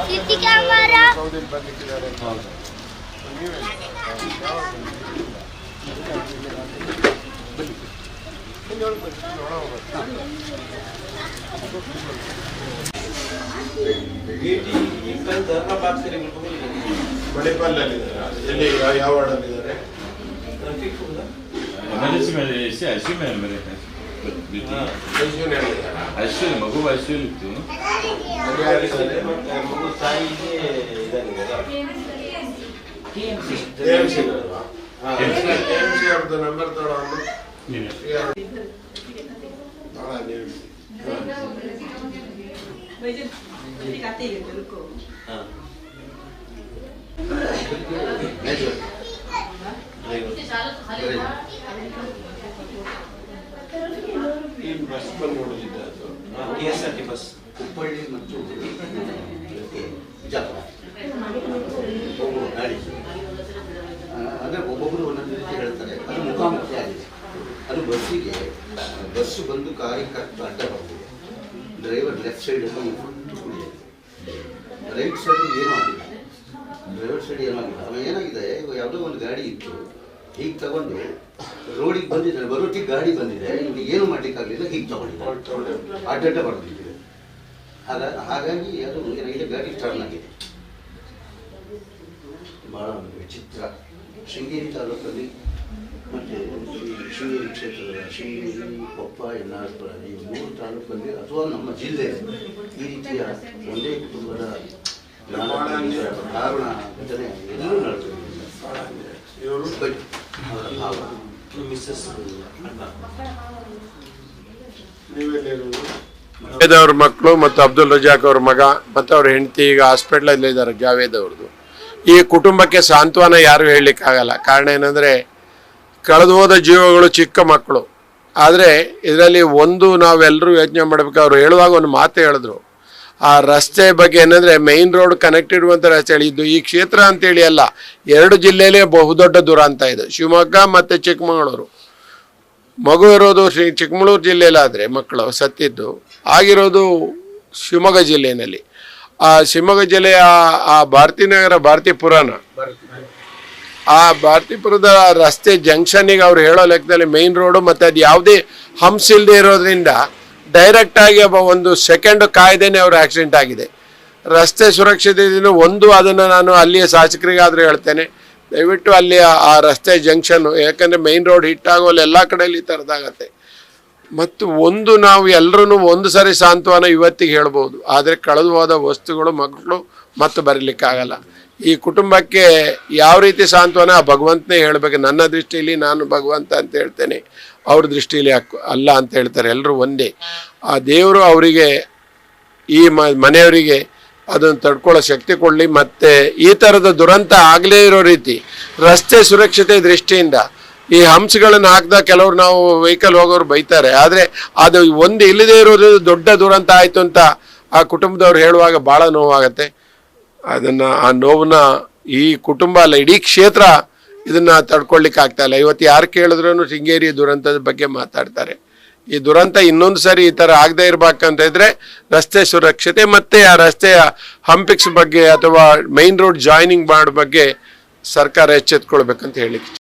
City camera ಎಲ್ಲಿ ಯಾವ ವಾರ್ಡಲ್ಲಿದ್ದಾರೆ? ಮಗು ಐಸಿಯು ಇತ್ತು. ನಂಬರ್ ತಗೊಳ್ಳೋ ಈ ಬಸ್ ಬಂದ್ಬಿಟ್ಟಿದ್ದ ಅದು KSRT ಬಸ್ ಹುಬ್ಬಳ್ಳಿ ಮತ್ತು ಬಿಜಾಪುರ ಹೋಗುವ ಗಾಡಿ. ಅಂದರೆ ಒಬ್ಬೊಬ್ಬರು ಒಂದೊಂದು ರೀತಿ ಹೇಳ್ತಾರೆ. ಅದು ಮುಖಾಮುಖಿ ಆಗಿದೆ. ಅದು ಬಸ್ಸಿಗೆ ಬಸ್ಸು ಬಂದು ಕಾರಿಗೆ ಕಟ್ಟು ಅಡ್ಡ ಬಂದಿದೆ. ಡ್ರೈವರ್ ಲೆಫ್ಟ್ ಸೈಡಲ್ಲಿ ಕುಡಿಯಿದೆ, ರೈಟ್ ಸೈಡ್ ಏನೂ ಆಗಿಲ್ಲ. ಡ್ರೈವರ್ ಸೈಡ್ ಏನೂ ಆಗಿಲ್ಲ. ಆಮೇಲೆ ಏನಾಗಿದೆ, ಯಾವುದೋ ಒಂದು ಗಾಡಿ ಇತ್ತು, ಹೀಗೆ ತಗೊಂಡು ರೋಡಿಗೆ ಬಂದಿದ್ದಾರೆ. ಬರೋಟಿಗೆ ಗಾಡಿ ಬಂದಿದೆ, ಇವ್ರಿಗೆ ಏನು ಮಾಡ್ಲಿಕ್ಕಾಗಲಿಲ್ಲ, ಹೀಗೆ ತಗೊಂಡಿದ್ದಾರೆ, ಅಡ್ಡ ಬರೋದಿದೆ. ಹಾಗಾಗಿ ಅದು ಏನಾಗಿದೆ, ಗಾಡಿ ಟರ್ನ್ ಆಗಿದೆ. ಭಾಳ ವಿಚಿತ್ರ. ಶೃಂಗೇರಿ ತಾಲೂಕಲ್ಲಿ ಮತ್ತು ಶೃಂಗೇರಿ ಕ್ಷೇತ್ರದ ಶೃಂಗೇರಿ, ಕೊಪ್ಪ, ಯಲ್ಲಾಪುರ ಈ 3 ತಾಲೂಕಲ್ಲಿ ಅಥವಾ ನಮ್ಮ ಜಿಲ್ಲೆ ಈ ರೀತಿಯ ಒಂದೇ ಕುಟುಂಬದ ದಾರುಣ ಘಟನೆ ಎಲ್ಲರೂ ನಡೆದಿದೆ. ಅವ್ರ ಮಕ್ಕಳು ಮತ್ತು ಅಬ್ದುಲ್ ರಜಾಕ್ ಅವ್ರ ಮಗ ಮತ್ತು ಅವ್ರ ಹೆಂಡತಿ ಈಗ ಹಾಸ್ಪಿಟ್ಲಲ್ಲಿ ಇದ್ದಾರೆ. ಜಾವೇದ್ ಅವ್ರದ್ದು. ಈ ಕುಟುಂಬಕ್ಕೆ ಸಾಂತ್ವನ ಯಾರು ಹೇಳಲಿಕ್ಕಾಗಲ್ಲ. ಕಾರಣ ಏನಂದರೆ, ಕಳೆದು ಹೋದ ಜೀವಗಳು ಚಿಕ್ಕ ಮಕ್ಕಳು. ಆದರೆ ಇದರಲ್ಲಿ ಒಂದು ನಾವೆಲ್ಲರೂ ಯೋಚನೆ ಮಾಡಬೇಕು. ಅವ್ರು ಹೇಳುವಾಗ ಒಂದು ಮಾತು ಹೇಳಿದ್ರು, ಆ ರಸ್ತೆ ಬಗ್ಗೆ ಏನಂದರೆ ಮೈನ್ ರೋಡ್ ಕನೆಕ್ಟ್ ಇರುವಂಥ ರಸ್ತೆ ಹೇಳಿದ್ದು. ಈ ಕ್ಷೇತ್ರ ಅಂತೇಳಿ ಅಲ್ಲ, 2 ಜಿಲ್ಲೆಯಲ್ಲೇ ಬಹುದೊಡ್ಡ ದುರಂತ ಇದು. ಶಿವಮೊಗ್ಗ ಮತ್ತು ಚಿಕ್ಕಮಗಳೂರು. ಮಗು ಇರೋದು ಚಿಕ್ಕಮಗಳೂರು ಜಿಲ್ಲೆಯಲ್ಲಾದರೆ ಮಕ್ಕಳು ಸತ್ತಿದ್ದು, ಆಗಿರೋದು ಶಿವಮೊಗ್ಗ ಜಿಲ್ಲೆಯಲ್ಲಿ. ಆ ಶಿವಮೊಗ್ಗ ಜಿಲ್ಲೆಯ ಆ ಭಾರತೀನಗರ ಭಾರತೀಪುರನ ಆ ಭಾರತೀಪುರದ ರಸ್ತೆ ಜಂಕ್ಷನ್ನಿಗೆ ಅವ್ರು ಹೇಳೋ ಲೆಕ್ಕದಲ್ಲಿ ಮೈನ್ ರೋಡು ಮತ್ತು ಅದು ಯಾವುದೇ ಹಂಪ್ಸ್ ಇಲ್ಲದೆ ಇರೋದ್ರಿಂದ ಡೈರೆಕ್ಟಾಗಿ ಒಂದು ಸೆಕೆಂಡ್ ಕಾಯ್ದೇನೆ ಅವ್ರ ಆಕ್ಸಿಡೆಂಟ್ ಆಗಿದೆ. ರಸ್ತೆ ಸುರಕ್ಷತೆಯನ್ನು ಅದನ್ನು ನಾನು ಅಲ್ಲಿಯ ಶಾಸಕರಿಗಾದರೂ ಹೇಳ್ತೇನೆ, ದಯವಿಟ್ಟು ಅಲ್ಲಿ ಆ ರಸ್ತೆ ಜಂಕ್ಷನ್ನು, ಯಾಕಂದರೆ ಮೈನ್ ರೋಡ್ ಹಿಟ್ಟಾಗೋಲ್ಲ, ಎಲ್ಲ ಕಡೆಯಲ್ಲಿ ಈ ಥರದ್ದಾಗತ್ತೆ. ಮತ್ತು ನಾವು ಎಲ್ಲರೂ ಒಂದು ಸರಿ ಸಾಂತ್ವನ ಇವತ್ತಿಗೆ ಹೇಳ್ಬೋದು, ಆದರೆ ಕಳೆದು ಹೋದ ವಸ್ತುಗಳು, ಮಕ್ಕಳು ಮತ್ತು ಬರಲಿಕ್ಕಾಗಲ್ಲ. ಈ ಕುಟುಂಬಕ್ಕೆ ಯಾವ ರೀತಿ ಸಾಂತ್ವನ ಭಗವಂತನೇ ಹೇಳಬೇಕು. ನನ್ನ ದೃಷ್ಟಿಯಲ್ಲಿ ನಾನು ಭಗವಂತ ಅಂತ ಹೇಳ್ತೇನೆ, ಅವ್ರ ದೃಷ್ಟಿಯಲ್ಲಿ ಅಲ್ಲ ಅಂತ ಹೇಳ್ತಾರೆ. ಎಲ್ಲರೂ ಒಂದೇ. ಆ ದೇವರು ಅವರಿಗೆ, ಈ ಮನೆಯವರಿಗೆ ಅದನ್ನು ತಡ್ಕೊಳ್ಳೋ ಶಕ್ತಿ ಕೊಡಲಿ. ಮತ್ತು ಈ ಥರದ ದುರಂತ ಆಗಲೇ ಇರೋ ರೀತಿ ರಸ್ತೆ ಸುರಕ್ಷತೆ ದೃಷ್ಟಿಯಿಂದ ಈ ಹಂಪ್ಸ್ಗಳನ್ನು ಹಾಕಿದಾಗ ಕೆಲವರು ನಾವು ವೆಹಿಕಲ್ ಹೋಗೋರು ಬೈತಾರೆ. ಆದರೆ ಅದು ಒಂದು ಇಲ್ಲದೇ ಇರೋದು ದೊಡ್ಡ ದುರಂತ ಆಯಿತು ಅಂತ ಆ ಕುಟುಂಬದವ್ರು ಹೇಳುವಾಗ ಭಾಳ ನೋವಾಗತ್ತೆ. ಅದನ್ನು ಆ ನೋವನ್ನ ಈ ಕುಟುಂಬ ಅಲ್ಲ, ಇಡೀ ಕ್ಷೇತ್ರ ಇದನ್ನು ತಡ್ಕೊಳ್ಳಿಕ್ಕೆ ಆಗ್ತಾಯಿಲ್ಲ. ಇವತ್ತು ಯಾರು ಕೇಳಿದ್ರೂ ಶೃಂಗೇರಿ ದುರಂತದ ಬಗ್ಗೆ ಮಾತಾಡ್ತಾರೆ. ಈ ದುರಂತ ಇನ್ನೊಂದು ಸರಿ ಈ ಥರ ಆಗದೇ ಇರಬೇಕಂತ ಇದ್ದರೆ ರಸ್ತೆ ಸುರಕ್ಷತೆ ಮತ್ತು ಆ ರಸ್ತೆಯ ಹಂಪಿಕ್ಸ್ ಬಗ್ಗೆ ಅಥವಾ ಮೈನ್ ರೋಡ್ ಜಾಯ್ನಿಂಗ್ ಮಾಡೋ ಬಗ್ಗೆ ಸರ್ಕಾರ ಎಚ್ಚೆತ್ಕೊಳ್ಬೇಕಂತ ಹೇಳಿಕ್ಕೆ